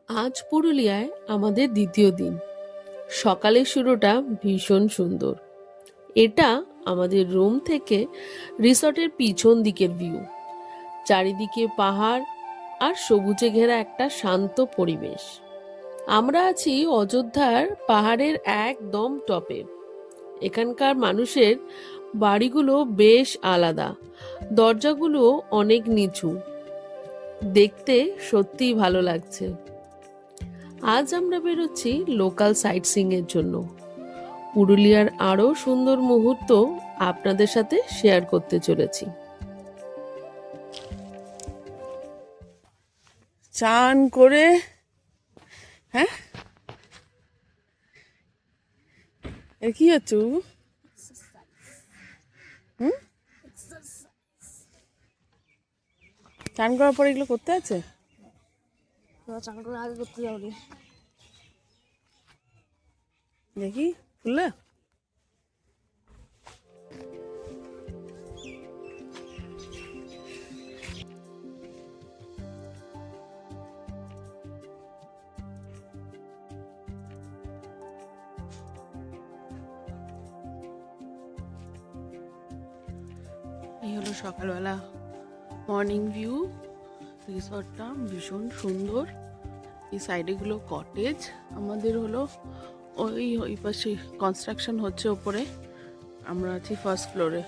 আজ পুরুলিয়ায় আমাদের দ্বিতীয় দিন। সকালের শুরুটা ভীষণ সুন্দর। এটা আমাদের রুম থেকে রিসর্টের পিছন দিকের ভিউ। চারিদিকে পাহাড় আর সবুজে ঘেরা একটা শান্ত পরিবেশ। আমরা আছি অযোধ্যার পাহাড়ের একদম টপে। এখানকার মানুষের বাড়িগুলো বেশ আলাদা, দরজাগুলো অনেক নিচু। দেখতে সত্যিই ভালো লাগছে। আজ আমরা বেরোচ্ছি লোকাল সাইট সিইং এর জন্য। পুরুলিয়ার আরো সুন্দর মুহূর্ত আপনাদের সাথে শেয়ার করতে চলেছি। চান করে হ্যাঁ এর কি হচ্ছে বাবু? হুম, চান করার পর এগুলো করতে আছে? চান করে আগে করতে যাবো রে। দেখি খুললে। এই হলো সকালবেলা মর্নিং ভিউ। রিসর্টটা ভীষণ সুন্দর। এই সাইডে গুলো কটেজ। আমাদের হলো ওই পাশে কনস্ট্রাকশন হচ্ছে ওপরে। আমরা আছি ফার্স্ট ফ্লোরে।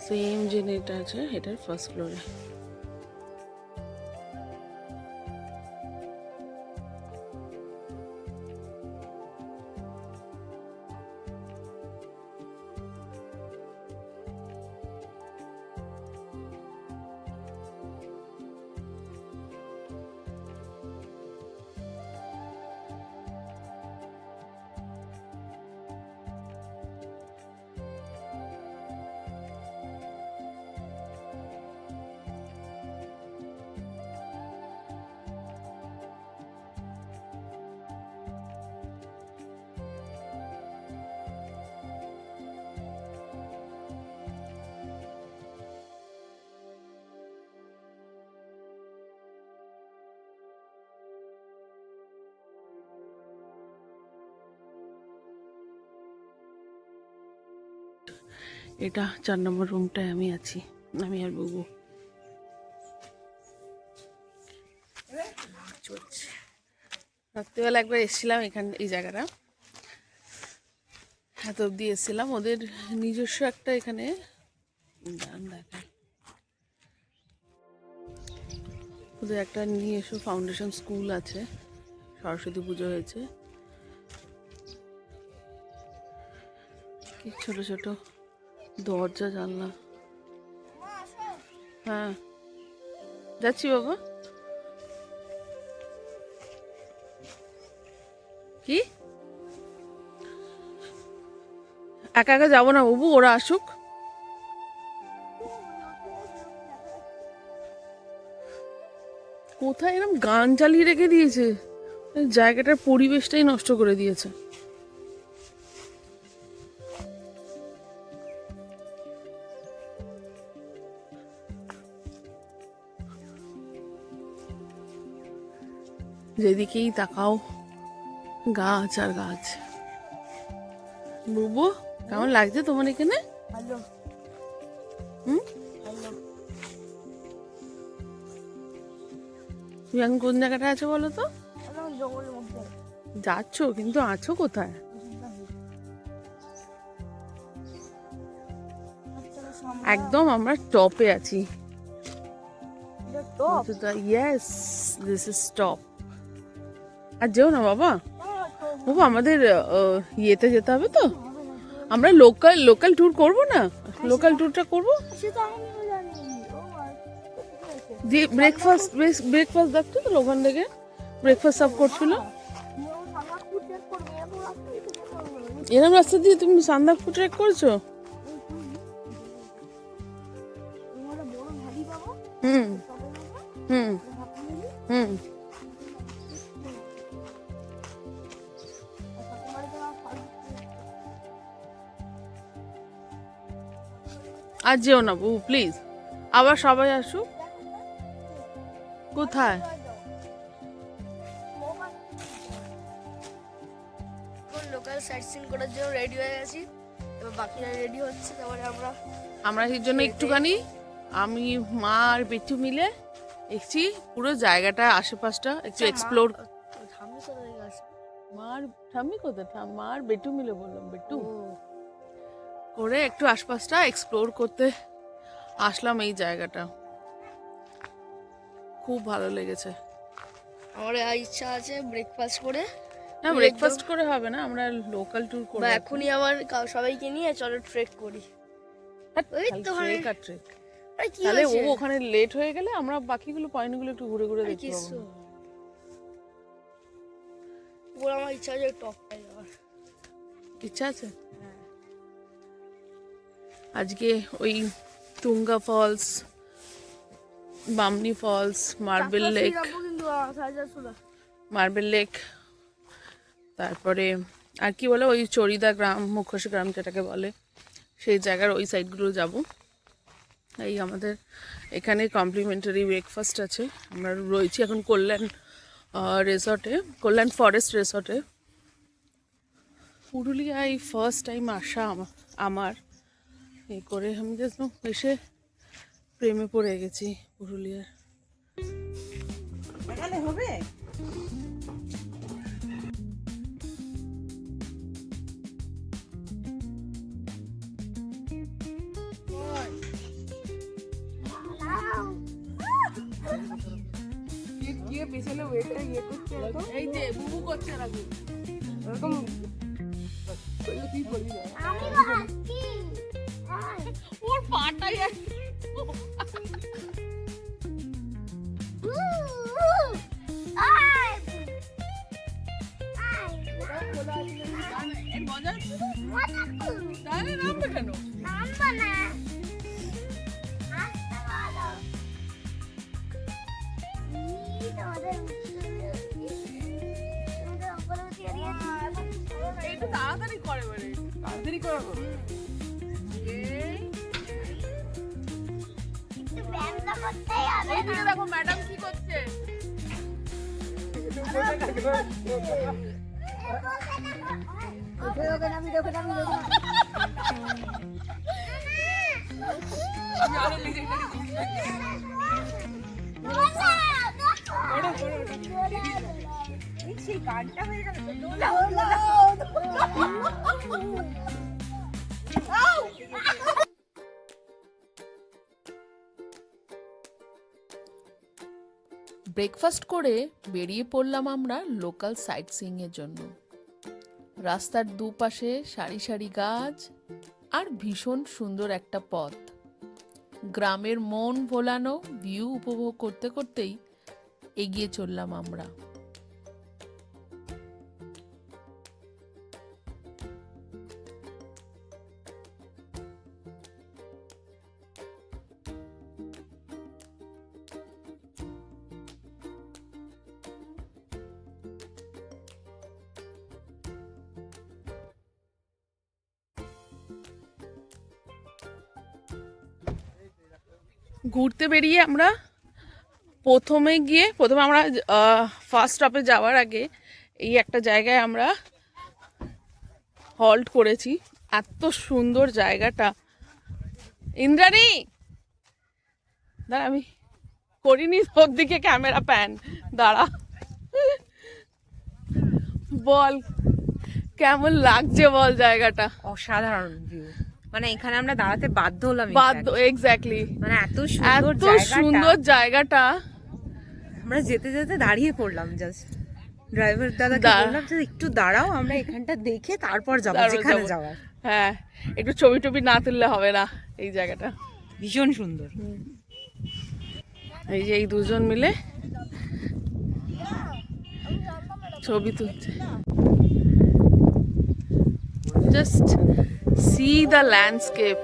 সেম যে এটা আছে এটার ফার্স্ট ফ্লোরে। এটা 4 নম্বর রুমটায় আমি আছি, আমি আর বুবু। রাত্রিবেলা একবার এসেছিলাম এই জায়গাটা, এত অব্দি এসেছিলাম। ওদের নিজস্ব একটা এখানে দেখায়, ওদের একটা নিজস্ব ফাউন্ডেশন স্কুল আছে। সরস্বতী পুজো হয়েছে, কি ছোট ছোট দরজা জানলা। হ্যাঁ যাচ্ছি বাবা। কি একা একা যাবো না বাবু, ওরা আসুক। কোথায় এরকম গান চালিয়ে রেখে দিয়েছে, জায়গাটার পরিবেশটাই নষ্ট করে দিয়েছে। যেদিকেই তাকাও গাছ আর গাছ। বুবু কেমন লাগছে তোমার এখানে? হুম, তুমি এখন কোন জায়গাটা আছো বলো তো? জঙ্গলের মধ্যে যাচ্ছ কিন্তু আছো কোথায়? একদম আমরা টপে আছি। Yes, this is top. আর যেও না বাবা, বাবা আমাদের ইয়েতে যেতে হবে তো। আমরা লোকাল ট্যুর করবো না? লোকাল ট্যুরটা করবো। যে ব্রেকফাস্ট দেখতো তো ওখান থেকে ব্রেকফাস্ট সার্ভ করছিল। এরম রাস্তা দিয়ে তুমি সান্দাকফু ট্রেক করছো? হুম হুম হুম। আর যেও না বউ প্লিজ, আবার সবাই আসুক। কোথায়? লোকাল সাইট সিন করার জন্য রেডি হয়ে গেছি। এবার বাকিরা রেডি হচ্ছে, তারপরে আমরা এর জন্য একটুখানি আমি মা আর বেটু মিলে এসছি পুরো জায়গাটা আশেপাশটা একটু এক্সপ্লোর। ঠাম্মি কোথা থেকে আসবে? মার ঠাম্মি কোথায়? মা আর বেটু মিলে বললাম, বেটু করে একটু আশপাশটা এক্সপ্লোর করতে আসলাম। এই জায়গাটা খুব ভালো লেগেছে। আমার ইচ্ছা আছে ব্রেকফাস্ট করে, না ব্রেকফাস্ট করে হবে না, আমরা লোকাল ট্যুর করব। বা এখনই আবার সবাইকে নিয়ে চলো ট্রেক করি। ওই তো ট্রেক আর ট্রেক। আরে কি তাহলে ও হয়েছে? ওখানে লেট হয়ে গেলে আমরা বাকিগুলো পয়েন্টগুলো একটু ঘুরে ঘুরে দেখতে কিছু পাবো। বল, আমার ইচ্ছা আছে টপটাই যাওয়ার। ইচ্ছা আছে আজকে ওই Tunga falls, Bamni falls, marble lake, কিন্তু মার্বেল লেক, তারপরে আর কি বলে ওই চরিদা গ্রাম, মুখোশ গ্রাম যেটাকে বলে, সেই জায়গার ওই সাইডগুলো যাব। এই আমাদের এখানে কমপ্লিমেন্টারি ব্রেকফাস্ট আছে। আমরা রয়েছি এখন কল্যাণ রিসর্টে, কল্যাণ ফরেস্ট রিসর্টে। পুরুলিয়ায় ফার্স্ট টাইম আসা আমার এই করে আমি জাস্ট এসে প্রেমে পড়ে গেছি পুরুলিয়ার। হবে এই যে বুবু করছে এরকম এরকম তুই বলি না ওর পাটাই মজা নামবে কেন? একটু তাড়াতাড়ি করে বলে, তাড়াতাড়ি করো। এইদিকে দেখো ম্যাডাম কি করছে। ব্রেকফাস্ট করে বেরিয়ে পড়লাম আমরা লোকাল সাইট সিইং এর জন্য। রাস্তার দুপাশে সারি সারি গাছ আর ভীষণ সুন্দর একটা পথ। গ্রামের মন ভোলানো ভিউ উপভোগ করতে করতেই এগিয়ে চললাম আমরা। ঘুরতে বেরিয়ে আমরা প্রথমে আমরা ফার্স্ট স্টপে যাওয়ার আগে এই একটা জায়গায় আমরা হল্ট করেছি। এত সুন্দর জায়গাটা। ইন্দ্রাণী দাঁড়া, আমি করিনি তোর দিকে ক্যামেরা প্যান, দাঁড়া বল কেমন লাগছে বল জায়গাটা। অসাধারণ ভিউ, মানে এখানে আমরা দাঁড়াতে বাধ্য হলাম। এক্স্যাক্টলি, মানে এত সুন্দর জায়গাটা। আমরা যেতে যেতে দাঁড়িয়ে পড়লাম, জাস্ট ড্রাইভার দাদাকে বললাম যে একটু দাঁড়াও, আমরা এখানটা দেখে তারপর যাবো যেখানে যাওয়ার। হ্যাঁ, একটু ছবি টবি না তুললে হবে না। এই জায়গাটা ভীষণ সুন্দর। এই যে এই দুজন মিলে ছবি তুলছে। Just see the landscape.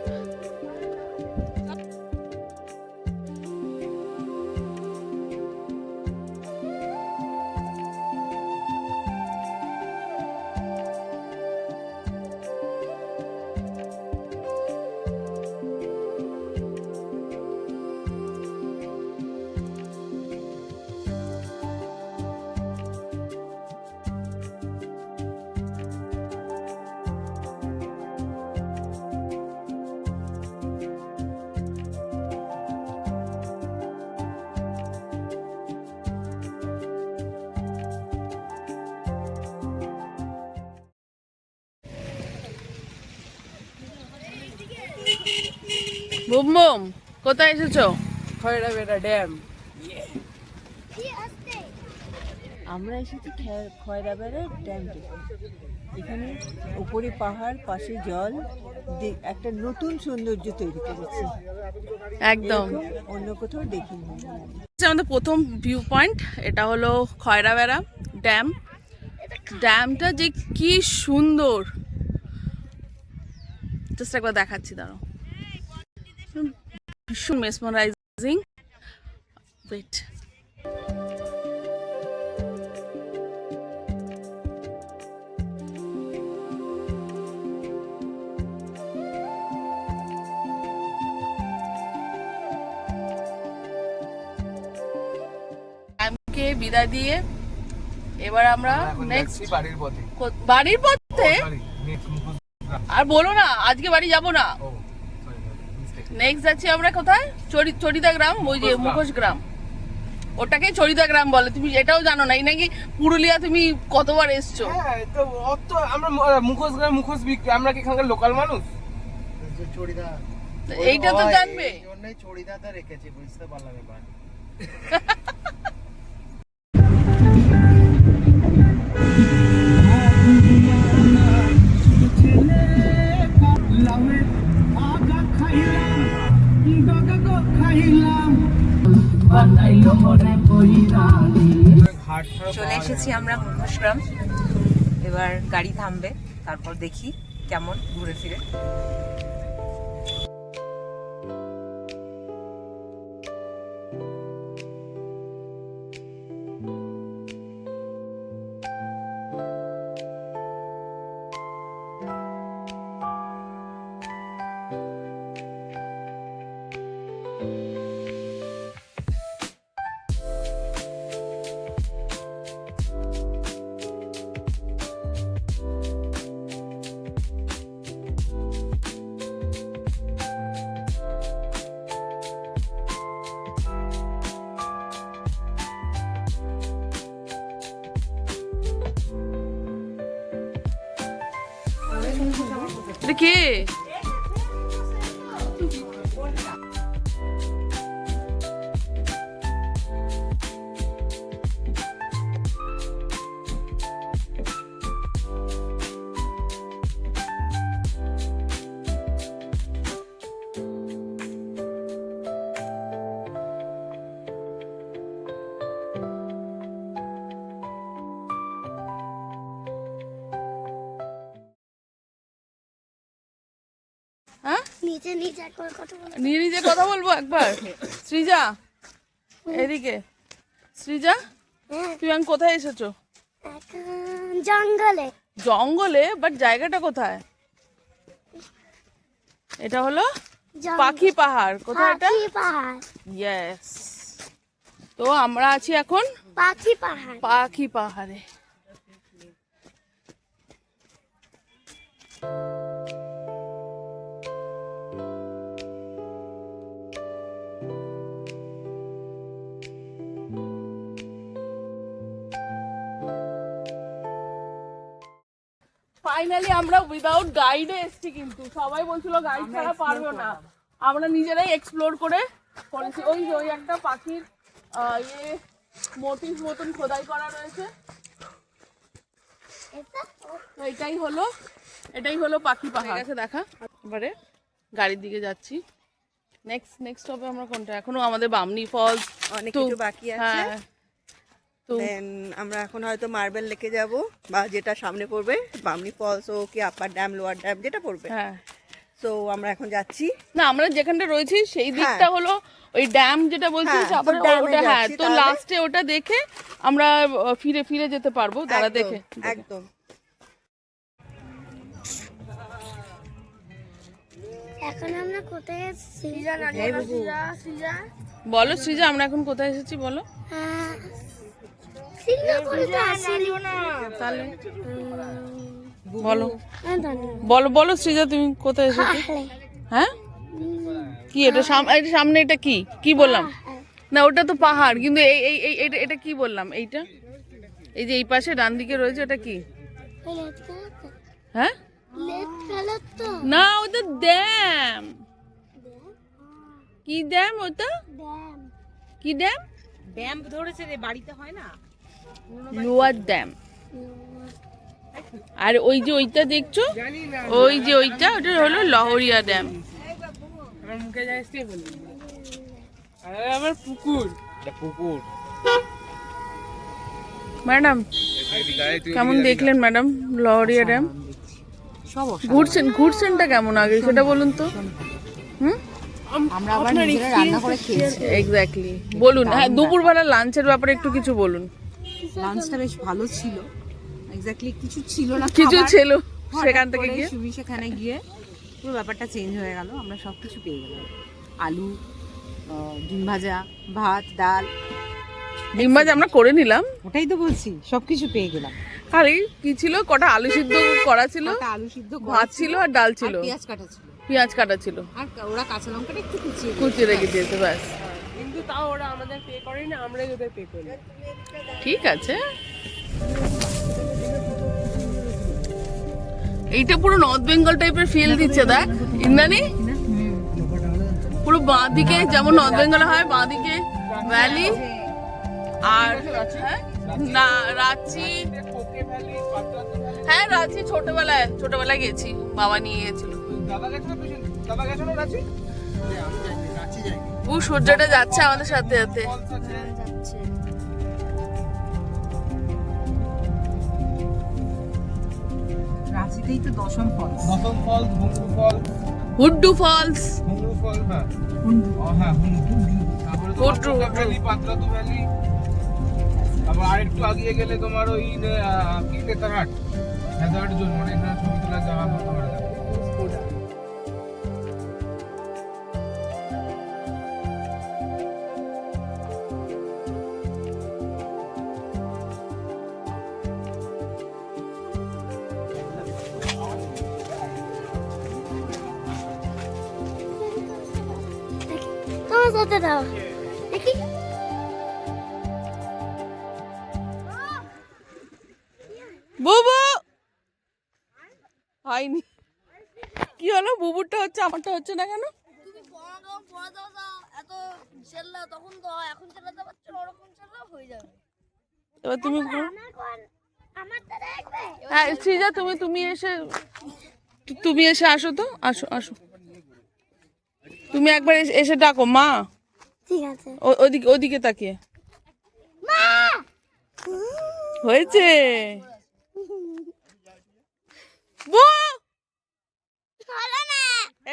Boom boom, কোথায় এসেছো? খয়রাবেড়া ড্যাম। আমরা এসেছি খয়রাবেড়া ড্যাম দেখতে। এখানে উপরে পাহাড়, পাশে জল, একটা নতুন সৌন্দর্য তৈরি করেছে, একদম অন্য কোথাও দেখিনি। আমাদের প্রথম ভিউ পয়েন্ট এটা হলো খয়রাবেড়া ড্যাম। ড্যামটা যে কি সুন্দর, জাস্ট একবার দেখাচ্ছি, দাঁড়াও। ভীষণ মেসমারাইজিং। ওয়েট, ড্যামকে বিদায় দিয়ে এবার আমরা নেক্সট বাড়ির পথে। বাড়ির পথে। আর বলো না, আজকে বাড়ি যাব না। নেক্সট যাচ্ছি আমরা কোথায়? চরিদা গ্রাম, ওই যে মুখোশ গ্রাম, ওটাকে চরিদা গ্রাম বলে। তুমি এটাও জানো না? এই নাকি পুরুলিয়া তুমি কতবার এসছো? হ্যাঁ, তো অত আমরা মুখোশ গ্রাম, মুখোশ বিক্রি, আমরা কি এখানকার লোকাল মানুষ? চড়িদা এইটা তো জানবে। এই জন্যই চড়িদাটা রেখেছি, বুঝতে পারলাম এবার। চলে এসেছি আমরা মুখোশগ্রাম। এবার গাড়ি থামবে, তারপর দেখি কেমন ঘুরে ফিরে। এটা কে? হ্যাঁ, নিচে নিচে একবার কথা বলো। নিজে কথা বলবো একবার। সৃজা, এদিকে। সৃজা, তুমি আমি কোথায় এসেছো? জঙ্গলে। জঙ্গলে? বাট জায়গাটা কোথায়? এটা হলো পাখি পাহাড়। কোথায় এটা? পাখি পাহাড়। ইয়েস। তো আমরা আছি এখন পাখি পাহাড়। পাখি পাহাড়ে। ফাইনালি আমরা উইদাউট গাইডে এসেছি, কিন্তু সবাই বলছিল গাইড ছাড়া পারবো না। আমরা নিজেরাই এক্সপ্লোর করে করেছি। ওই যে ওই একটা পাখির ইয়ে মোটিভ মতন খোদাই করা রয়েছে। তো এটাই হলো পাখি পাহাড়। আছে দেখা। এবারে গাড়ির দিকে যাচ্ছি। নেক্সট হবে আমরা কোনটা? এখনো আমাদের বামনি ফলস অনেক কিছু বাকি আছে। হ্যাঁ, তো দেন আমরা এখন হয়তো মার্বেল লেকে যাব, বা যেটা সামনে পড়বে বামনি ফলস ও কি আপার ড্যাম, লোয়ার ড্যাম, যেটা পড়বে। হ্যাঁ, তো আমরা এখন যাচ্ছি। না আমরা যেখানটা রয়েছি সেই দিকটা হলো ওই ড্যাম যেটা বলছিস, হ্যাঁ, তারপরে তো ড্যামে ওটা। হ্যাঁ, যাচ্ছি তো তাহলে। লাস্টে ওটা দেখে আমরা ফিরে যেতে পারবো। তারা একদম, দেখে একদম। এখন আমরা কোথায় এসেছি? বলো সৃজা, আমরা এখন কোথায় এসেছি বলো সিঙ্গাপুরে তো আসিনি। তাহলে বলো বলো সৃজা, তুমি কোথায় এসেছো? হ্যাঁ, কি এটা সামনে এটা কি বললাম না? ওটা তো পাহাড়, কিন্তু এটা কি বললাম? এইটা এই যে এই পাশে ডান দিকে রয়েছে, এটা কি? হ্যাঁ, না ওটা ড্যাম। কি ড্যাম ওটা? কি ড্যাম? ড্যাম ধরেছে রে, বাড়িতে হয় না? Lower dam. আর ওই যে ওইটা দেখছো, জানি না ওই যে ওইটা, ওটা হলো লহরিয়া ড্যাম। আমার মুখে যাচ্ছে বলি আরে আমার পুকুর পুকুর ম্যাডাম কেমন দেখলেন ম্যাডাম লহরিয়া ড্যাম? সব ঘুরছেনটা কেমন আগে সেটা বলুন তো। হুম, আমরা আবার নিজেরা রান্না করে খেয়েছি। এক্স্যাক্টলি। বলুন, হ্যাঁ দুপুরবেলা লাঞ্চের ব্যাপারে একটু কিছু বলুন। লাঞ্চটা বেশ ভালো ছিল। এক্স্যাক্টলি কিছু ছিল না, কিছু খাবার। ছিল হঠাৎ সেখান থেকে করে গিয়ে সুমি সেখানে গিয়ে পুরো ব্যাপারটা চেঞ্জ হয়ে গেল। আমরা সব কিছু পেয়ে গেলাম, আলু, ডিম ভাজা, ভাত, ডাল। ডিম ভাজা আমরা করে নিলাম, ওটাই তো বলছি, সব কিছু পেয়ে গেলাম। খালি কি ছিল, কটা আলু সিদ্ধ করা ছিল, একটা আলু সিদ্ধ করা ভাত ছিল আর ডাল ছিল, পেঁয়াজ কাটা ছিল, পেঁয়াজ কাটা ছিল, আর ওরা কাঁচা লঙ্কাটা একটু কুচিয়ে কুচিয়ে রেখে দিয়েছে ব্যাস। কিন্তু তাও ওরা আমাদের পে করেনি না, আমরাই ওদের পে করি। ঠিক আছে। এইটা পুরো নর্থ বেঙ্গল টাইপের ফিল দিচ্ছে, দেখ ইন্দ্রাণী, পুরো বাঁ দিকে যেমন নর্থ বেঙ্গলে হয়, বাঁ দিকে ভ্যালি, আর হ্যাঁ, না রাঁচি, কোকে ভ্যালি, পাতরাতু ভ্যালি। হ্যাঁ রাঁচি ছোটবেলায় গেছি, বাবা নিয়ে গেছিল। দাদা গেছে না পেছনে? দাদা গেছে না রাঁচি? ও সূর্যটা যাচ্ছে আমাদের সাথে সাথে। ফলস আছে। রাঁচিতেই তো দশম ফল। দশম ফলস, ঘুঙরু ফল, হুড্ডু ফলস, ঘুঙরু ফল, হ্যাঁ হ্যাঁ হুড্ডু। তারপরে তোমার হুড্ডু, কোকে ভ্যালি, পাতরাতু ভ্যালি। আবার আরেকটু আগিয়ে গেলে তোমার ওই কি নেতারহাট, নেতারহাট জোন, মানে এখানে ছবি তোলার জায়গা মতো করা যাবে। তোমার সাথে দাও দেখি। বুবু হয়নি, কি হলো? বুবুরটা হচ্ছে, আমারটা হচ্ছে না কেন? তুমি পড়া দাও এত চেল্লা, তখন তো হয়, এখন চেল্লাতে পারছো না, ওরকম চেল্লা হয়ে যাবে। এবার তুমি আমার তো দেখবে। হ্যাঁ শ্রীজা, তুমি এসে আসো তো, আসো তুমি একবার এসে ডাকো মা, ঠিক আছে। ওদিকে তাকিয়ে। হয়েছে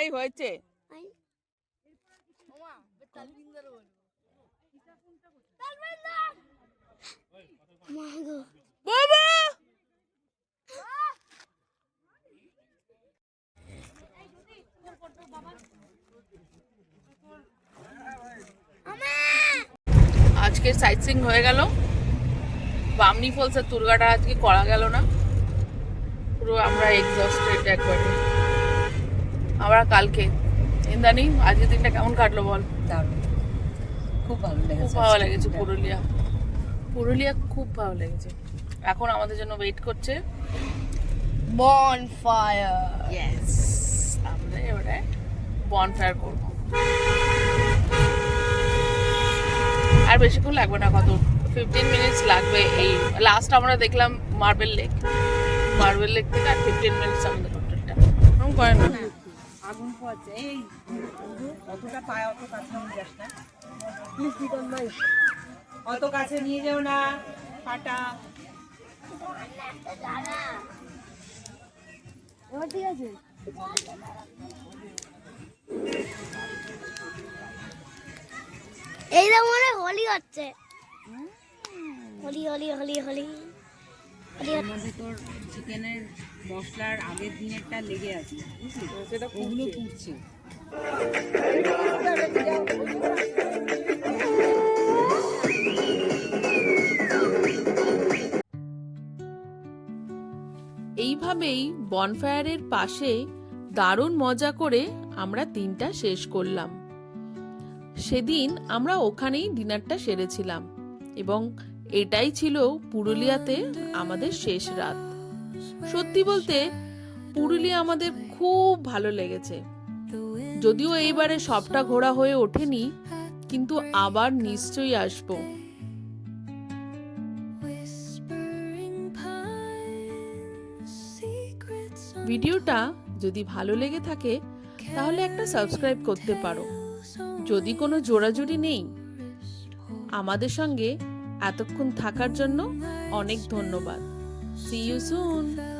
এই হয়েছে। বাবা আজকে সাইট সিইং হয়ে গেল। বামনি ফলস আর তুরগাটা আজকে করা গেল না, পুরো আমরা এক্সস্টেড একবারে। আমরা কালকে ইন্দ্রাণী, আজকের দিনটা কেমন কাটলো বল? দারুণ, খুব ভালো খুব লেগেছে। ভালো লেগেছে। পুরুলিয়া খুব ভালো লেগেছে। এখন আমাদের জন্য ওয়েট করছে বনফায়ার। ইয়েস, আমরা এবারে বনফায়ার করবো। আর বেশিক্ষণ লাগবে না, কত 15 মিনিটস লাগবে। এই লাস্ট আমরা দেখলাম মার্বেল লেক থেকে আর 15 মিনিটস আমাদের টোটালটা করে না। আগুন পোয়াচ্ছে, এই অতটা পায়, অত কাছে নিয়ে যাস না, অত কাছে নিয়ে যাও না, ফাটা। ঠিক আছে। এই তো মনে হোলি হচ্ছে, হোলি হোলি হোলি হোলি। এর মধ্যে তোর চিকেনের মশলার আগের দিনেরটা লেগে আছে, বুঝলি? ওগুলো পুড়ছে। এইভাবেই বনফায়ারের পাশে দারুণ মজা করে আমরা দিনটা শেষ করলাম। সেদিন আমরা ওখানেই ডিনারটা সেরেছিলাম এবং এটাই ছিল পুরুলিয়াতে আমাদের শেষ রাত। সত্যি বলতে পুরুলিয়া আমাদের খুব ভালো লেগেছে। যদিও এইবারে সবটা ঘোরা হয়ে ওঠেনি, কিন্তু আবার নিশ্চয়ই আসবো। ভিডিওটা যদি ভালো লেগে থাকে তাহলে একটা সাবস্ক্রাইব করতে পারো। যদি কোনো জোড়াজুড়ি নেই, আমাদের সঙ্গে এতক্ষণ থাকার জন্য অনেক ধন্যবাদ। See you soon!